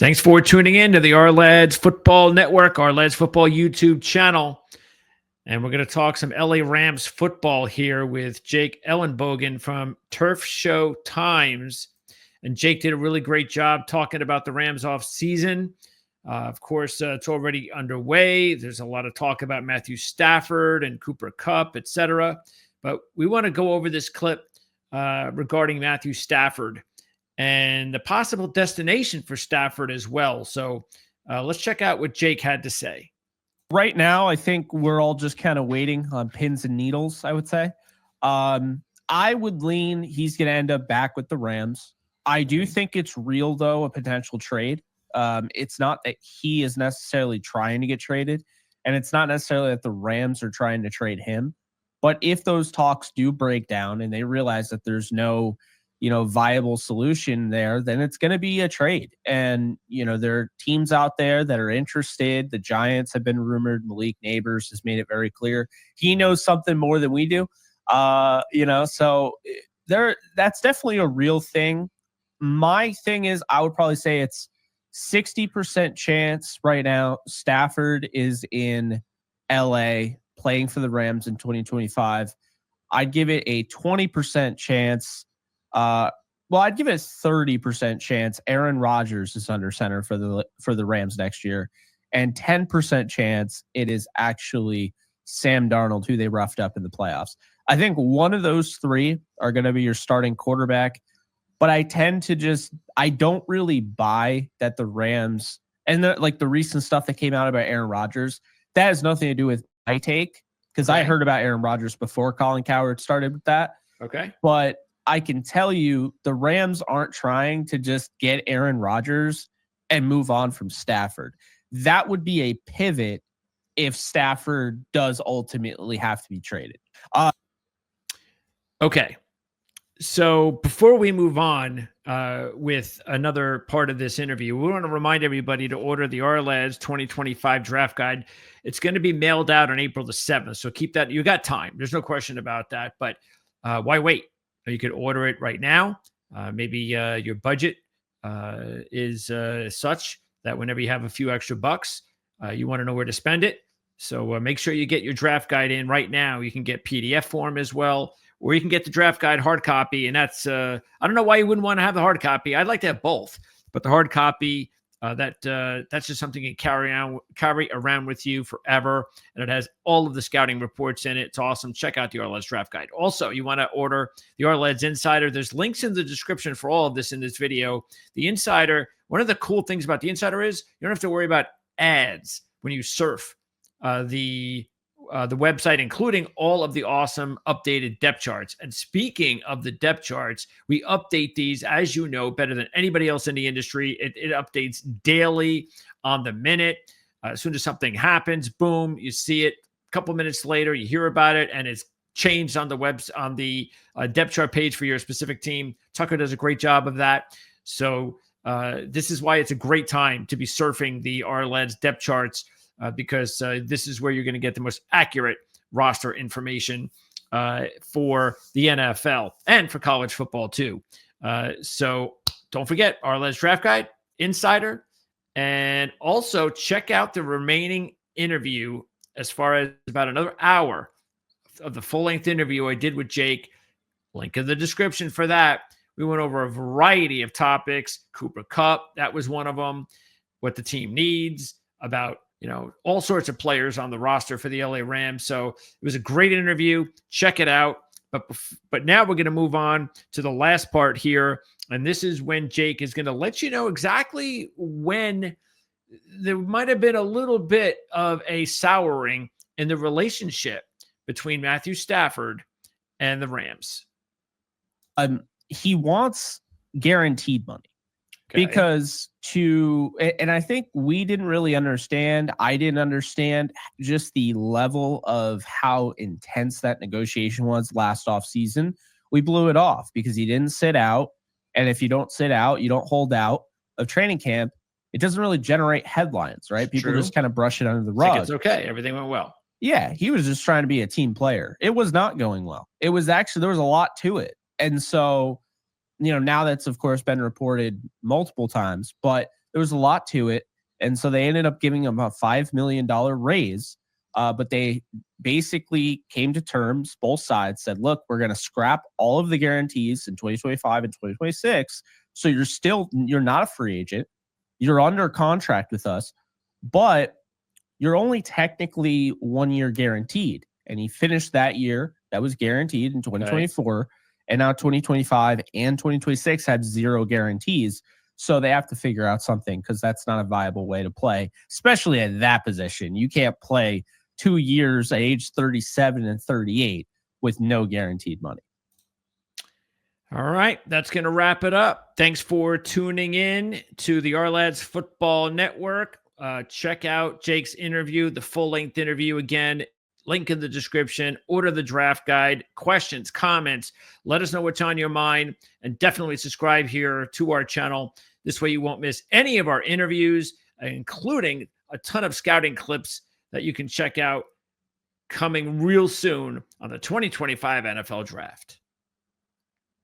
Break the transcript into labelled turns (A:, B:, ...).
A: Thanks for tuning in to the Our Lads Football Network, Our Lads Football YouTube channel. And we're going to talk some LA Rams football here with Jake Ellenbogen from Turf Show Times. And Jake did a really great job talking about the Rams off season. Of course, it's already underway. There's a lot of talk about Matthew Stafford and Cooper Kupp, etc. But we want to go over this clip regarding Matthew Stafford and the possible destination for Stafford as well. So let's check out what Jake had to say.
B: Right now, I think we're all just kind of waiting on pins and needles, I would say. I would lean he's going to end up back with the Rams. I do think it's real, though, a potential trade. It's not that he is necessarily trying to get traded, and it's not necessarily that the Rams are trying to trade him. But if those talks do break down and they realize that there's no viable solution there, then it's going to be a trade. And, there are teams out there that are interested. The Giants have been rumored. Malik Neighbors has made it very clear. He knows something more than we do. So that's definitely a real thing. My thing is, I would probably say it's 60% chance right now Stafford is in LA playing for the Rams in 2025. I'd give it a 20% chance. I'd give it a 30% chance Aaron Rodgers is under center for the Rams next year, and 10% chance it is actually Sam Darnold, who they roughed up in the playoffs. I think one of those three are going to be your starting quarterback, but I don't really buy that the Rams and the recent stuff that came out about Aaron Rodgers, that has nothing to do with my take, because I heard about Aaron Rodgers before Colin Cowherd started with that.
A: Okay.
B: But I can tell you the Rams aren't trying to just get Aaron Rodgers and move on from Stafford. That would be a pivot if Stafford does ultimately have to be traded.
A: Okay. So before we move on with another part of this interview, we want to remind everybody to order the Our Lads 2025 draft guide. It's going to be mailed out on April the 7th. So keep that. You got time. There's no question about that. But why wait? You could order it right now. Maybe your budget is such that whenever you have a few extra bucks, you want to know where to spend it. So make sure you get your draft guide in right now. You can get PDF form as well, or you can get the draft guide hard copy. And that's, I don't know why you wouldn't want to have the hard copy. I'd like to have both, but the hard copy, that's just something you can carry around with you forever. And it has all of the scouting reports in it. It's awesome. Check out the Our Lads draft guide. Also, you want to order the Our Lads Insider. There's links in the description for all of this in this video. The Insider, one of the cool things about the Insider is you don't have to worry about ads when you surf the website, including all of the awesome updated depth charts. And speaking of the depth charts, we update these, as you know, better than anybody else in the industry. It updates daily, on the minute. As soon as something happens, boom, you see it. A couple minutes later, you hear about it, and it's changed on the depth chart page for your specific team. Tucker does a great job of that. So this is why it's a great time to be surfing the Our Lads depth charts, because this is where you're going to get the most accurate roster information for the NFL and for college football too. So don't forget Our Lads Draft Guide, Insider, and also check out the remaining interview as far as about another hour of the full-length interview I did with Jake. Link in the description for that. We went over a variety of topics. Cooper Kupp, that was one of them. What the team needs, about all sorts of players on the roster for the LA Rams. So it was a great interview. Check it out. But now we're going to move on to the last part here. And this is when Jake is going to let you know exactly when there might have been a little bit of a souring in the relationship between Matthew Stafford and the Rams.
B: He wants guaranteed money.
A: Okay.
B: Because and I think we didn't really understand, I didn't understand just the level of how intense that negotiation was last offseason. We blew it off because he didn't sit out. And if you don't sit out, you don't hold out of training camp, it doesn't really generate headlines, right? People just kind of brush it under the rug.
A: It's okay. Everything went well.
B: Yeah, he was just trying to be a team player. It was not going well. It was actually, there was a lot to it. And so, now that's, of course, been reported multiple times, but there was a lot to it. And so they ended up giving him a $5 million raise. But they basically came to terms, both sides said, look, we're going to scrap all of the guarantees in 2025 and 2026. So you're not a free agent. You're under contract with us, but you're only technically 1 year guaranteed. And he finished that year that was guaranteed in 2024. Right. And now 2025 and 2026 had 0 guarantees. So they have to figure out something, because that's not a viable way to play, especially at that position. You can't play 2 years at age 37 and 38 with no guaranteed money.
A: All right, that's going to wrap it up. Thanks for tuning in to the Ourlads Football Network. Check out Jake's interview, the full-length interview. Again, link in the description. Order the draft guide. Questions, comments, let us know what's on your mind, and definitely subscribe here to our channel. This way you won't miss any of our interviews, including a ton of scouting clips that you can check out coming real soon on the 2025 NFL Draft.